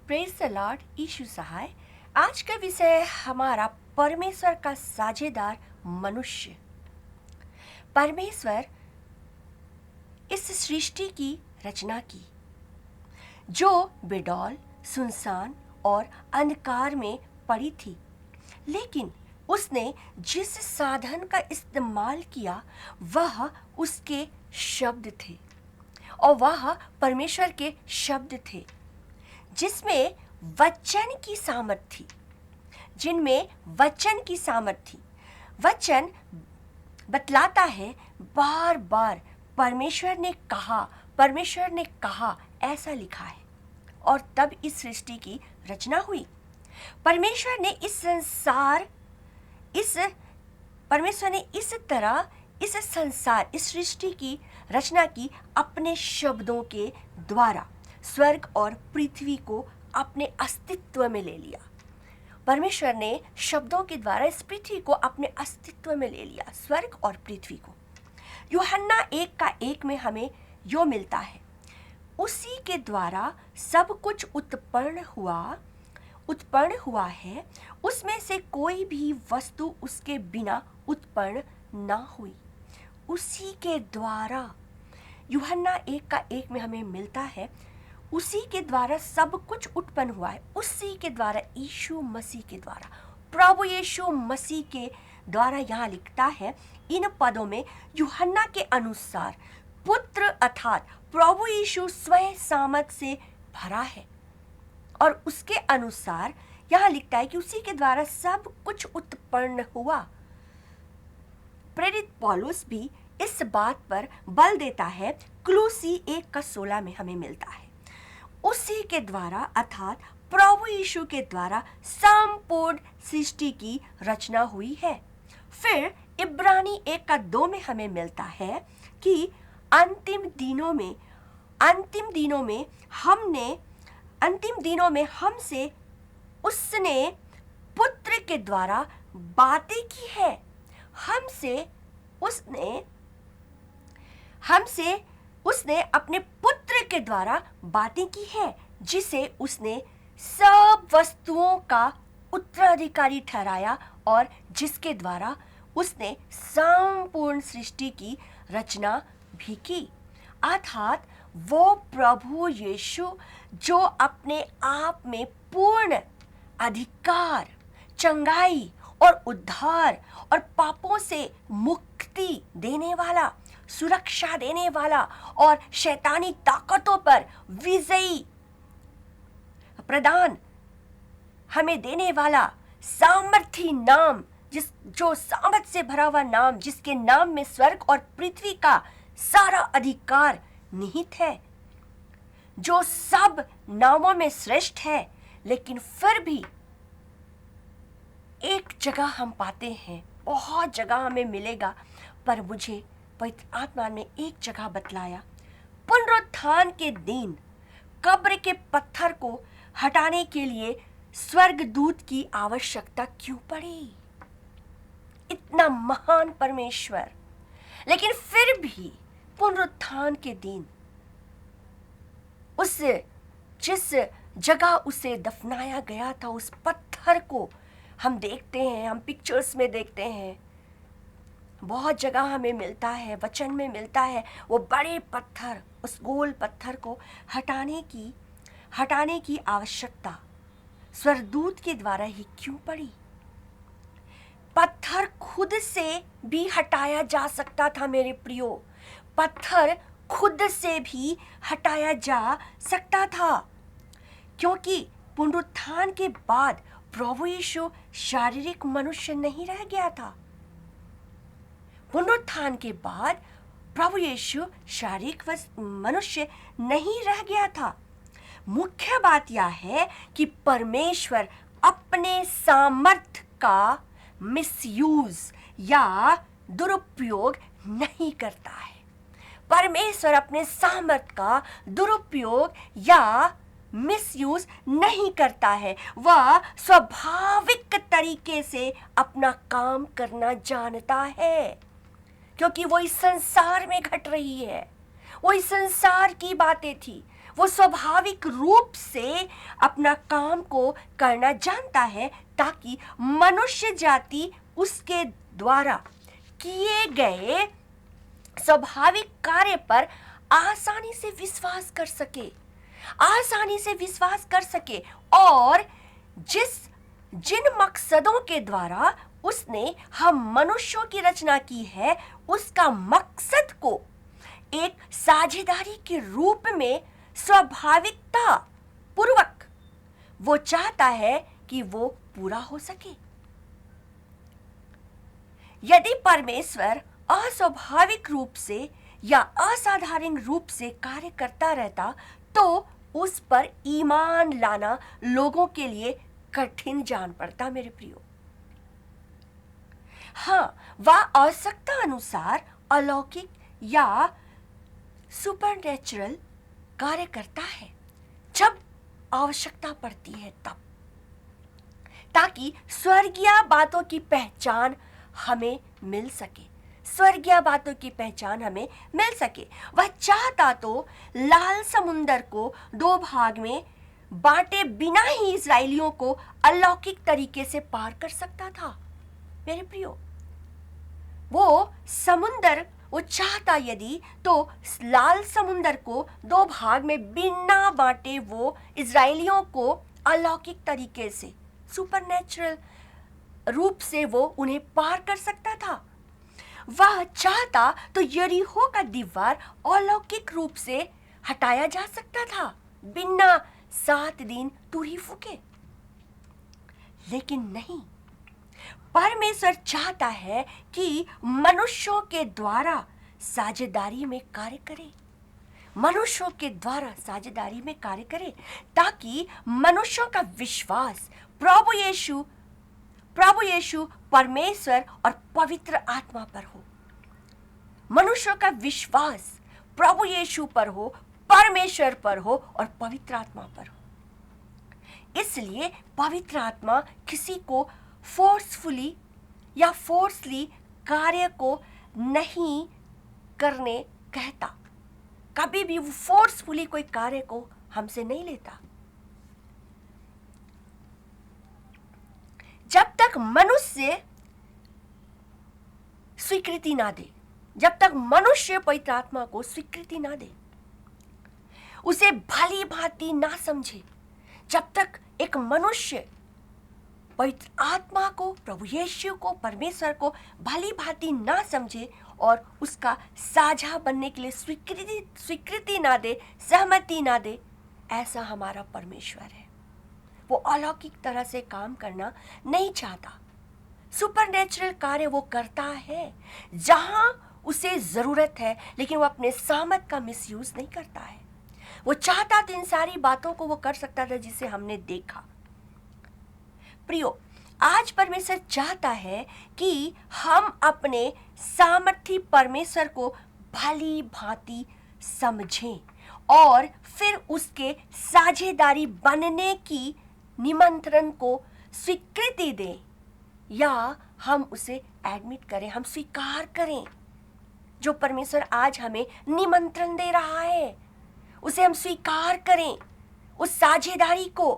Praise the Lord यीशु सहाय। आज का विषय है हमारा परमेश्वर का साझेदार मनुष्य। परमेश्वर इस सृष्टि की रचना की जो बेडौल, सुनसान और अंधकार में पड़ी थी, लेकिन उसने जिस साधन का इस्तेमाल किया वह उसके शब्द थे और वह परमेश्वर के शब्द थे जिसमें वचन की सामर्थ्य थी, जिनमें वचन की सामर्थ्य थी। वचन बतलाता है बार बार परमेश्वर ने कहा ऐसा लिखा है और तब इस सृष्टि की रचना हुई। परमेश्वर ने इस सृष्टि की रचना की अपने शब्दों के द्वारा। स्वर्ग और पृथ्वी को अपने अस्तित्व में ले लिया। परमेश्वर ने शब्दों के द्वारा इस पृथ्वी को अपने अस्तित्व में ले लिया, स्वर्ग और पृथ्वी को। यूहन्ना 1:1 में हमें यो मिलता है, उसी के द्वारा सब कुछ उत्पन्न हुआ है, उसमें से कोई भी वस्तु उसके बिना उत्पन्न ना हुई। उसी के द्वारा यूहन्ना 1:1 में हमें मिलता है, उसी के द्वारा सब कुछ उत्पन्न हुआ है। उसी के द्वारा, यीशु मसीह के द्वारा, प्रभु यीशु मसीह के द्वारा। यहाँ लिखता है इन पदों में यूहन्ना के अनुसार पुत्र अर्थात प्रभु यीशु स्वयं सामर्थ से भरा है, और उसके अनुसार यहाँ लिखता है कि उसी के द्वारा सब कुछ उत्पन्न हुआ। प्रेरित पौलुस भी इस बात पर बल देता है। कुलुसी 1:16 में हमें मिलता है, उसी के द्वारा अर्थात प्रभु यीशु के द्वारा संपूर्ण सृष्टि की रचना हुई है। फिर इब्रानी 1:2 में हमें मिलता है कि अंतिम दिनों में हमसे उसने पुत्र के द्वारा बातें की है। हमसे उसने अपने पुत्र के द्वारा बातें की है, जिसे उसने सब वस्तुओं का उत्तराधिकारी ठहराया और जिसके द्वारा उसने संपूर्ण सृष्टि की रचना भी की। अर्थात वो प्रभु यीशु जो अपने आप में पूर्ण अधिकार, चंगाई और उद्धार और पापों से मुक्ति देने वाला, सुरक्षा देने वाला और शैतानी ताकतों पर विजयी प्रदान हमें देने वाला सामर्थी नाम, जो सामर्थ से भरा हुआ नाम, जिसके नाम में स्वर्ग और पृथ्वी का सारा अधिकार निहित है, जो सब नामों में श्रेष्ठ है। लेकिन फिर भी एक जगह हम पाते हैं, बहुत जगह हमें मिलेगा, पर मुझे पवित्र आत्मा ने एक जगह बतलाया, पुनरुत्थान के दिन कब्र के पत्थर को हटाने के लिए स्वर्गदूत की आवश्यकता क्यों पड़ी? इतना महान परमेश्वर, लेकिन फिर भी पुनरुत्थान के दिन जिस जगह उसे दफनाया गया था, उस पत्थर को हम देखते हैं, हम पिक्चर्स में देखते हैं, बहुत जगह हमें मिलता है, वचन में मिलता है। वो बड़े पत्थर, उस गोल पत्थर को हटाने की आवश्यकता स्वर्गदूत के द्वारा ही क्यों पड़ी? पत्थर खुद से भी हटाया जा सकता था मेरे प्रियो, पत्थर खुद से भी हटाया जा सकता था, क्योंकि पुनरुत्थान के बाद प्रभु यीशु शारीरिक मनुष्य नहीं रह गया था। पुनरुत्थान के बाद प्रभु यीशु शारीरिक मनुष्य नहीं रह गया था। मुख्य बात यह है कि परमेश्वर अपने सामर्थ का मिसयूज या दुरुपयोग नहीं करता है। परमेश्वर अपने सामर्थ का दुरुपयोग या मिसयूज नहीं करता है। वह स्वाभाविक तरीके से अपना काम करना जानता है, क्योंकि वो इस संसार में घट रही है, वो इस संसार की बातें थी, वो स्वाभाविक रूप से अपना काम को करना जानता है ताकि मनुष्य जाति उसके द्वारा किए गए स्वाभाविक कार्य पर आसानी से विश्वास कर सके, आसानी से विश्वास कर सके और जिन मकसदों के द्वारा उसने हम मनुष्यों की रचना की है उसका मकसद को एक साझेदारी के रूप में स्वाभाविकता पूर्वक वो चाहता है कि वो पूरा हो सके। यदि परमेश्वर अस्वाभाविक रूप से या असाधारण रूप से कार्य करता रहता तो उस पर ईमान लाना लोगों के लिए कठिन जान पड़ता मेरे प्रियो। हाँ, वह आवश्यकता अनुसार अलौकिक या सुपरनैचुरल कार्य करता है जब आवश्यकता पड़ती है तब, ताकि स्वर्गीय बातों की पहचान हमें मिल सके, स्वर्गीय बातों की पहचान हमें मिल सके। वह चाहता तो लाल समुंदर को दो भाग में बांटे बिना ही इस्राएलियों को अलौकिक तरीके से पार कर सकता था मेरे प्रियो। वो चाहता यदि तो लाल समुंदर को दो भाग में बिना बांटे वो इस्राएलियों को अलौकिक तरीके से सुपरनैचुरल रूप से वो उन्हें पार कर सकता था। वह चाहता तो यरीहो का दीवार अलौकिक रूप से हटाया जा सकता था बिना 7 दिन तुरही फूके, लेकिन नहीं। परमेश्वर चाहता है कि मनुष्यों के द्वारा साझेदारी में कार्य करे, मनुष्यों के द्वारा साझेदारी में कार्य करे ताकि मनुष्यों का विश्वास प्रभु यीशु परमेश्वर और पवित्र आत्मा पर हो, मनुष्यों का विश्वास प्रभु यीशु पर हो, परमेश्वर पर हो और पवित्र आत्मा पर हो। इसलिए पवित्र आत्मा किसी को फोर्सफुली या फोर्सली कार्य को नहीं करने कहता, कभी भी वो फोर्सफुली कोई कार्य को हमसे नहीं लेता। जब तक मनुष्य स्वीकृति ना दे, जब तक मनुष्य पवित्र आत्मा को स्वीकृति ना दे, उसे भली भांति ना समझे, जब तक एक मनुष्य पवित्र आत्मा को, प्रभु यीशु को, परमेश्वर को भली भांति ना समझे और उसका साझा बनने के लिए स्वीकृति ना दे, सहमति ना दे, ऐसा हमारा परमेश्वर है। वो अलौकिक तरह से काम करना नहीं चाहता। सुपरनैचुरल कार्य वो करता है जहां उसे जरूरत है, लेकिन वो अपने सामर्थ का मिसयूज नहीं करता है। वो चाहता तो इन सारी बातों को वो कर सकता था जिसे हमने देखा। प्रियो, आज परमेश्वर चाहता है कि हम अपने सामर्थी परमेश्वर को भली भांति समझें और फिर उसके साझेदारी बनने की निमंत्रण को स्वीकृति दें, या हम उसे एडमिट करें, हम स्वीकार करें। जो परमेश्वर आज हमें निमंत्रण दे रहा है उसे हम स्वीकार करें, उस साझेदारी को,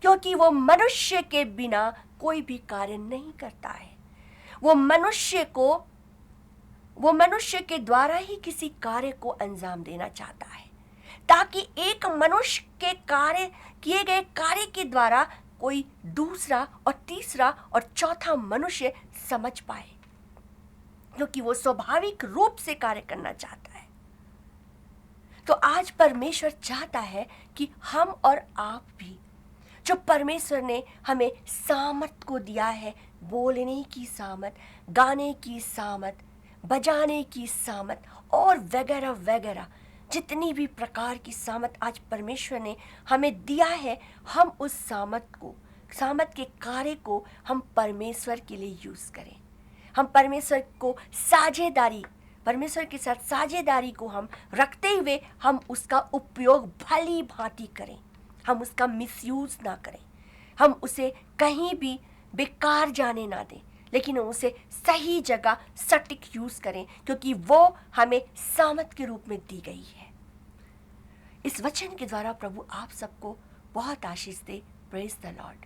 क्योंकि वो मनुष्य के बिना कोई भी कार्य नहीं करता है। वो मनुष्य के द्वारा ही किसी कार्य को अंजाम देना चाहता है, ताकि एक मनुष्य के किए गए कार्य के द्वारा कोई दूसरा और तीसरा और चौथा मनुष्य समझ पाए, क्योंकि वो स्वाभाविक रूप से कार्य करना चाहता है। तो आज परमेश्वर चाहता है कि हम और आप भी, जो परमेश्वर ने हमें सामर्थ को दिया है, बोलने की सामर्थ, गाने की सामर्थ, बजाने की सामर्थ और वगैरह वगैरह, जितनी भी प्रकार की सामर्थ आज परमेश्वर ने हमें दिया है, हम उस सामर्थ के कार्य को हम परमेश्वर के लिए यूज़ करें। हम परमेश्वर के साथ साझेदारी को हम रखते हुए हम उसका उपयोग भली भांति करें, हम उसका मिसयूज ना करें, हम उसे कहीं भी बेकार जाने ना दें, लेकिन हम उसे सही जगह सटीक यूज़ करें, क्योंकि वो हमें सामर्थ के रूप में दी गई है। इस वचन के द्वारा प्रभु आप सबको बहुत आशीष दे। Praise the Lord.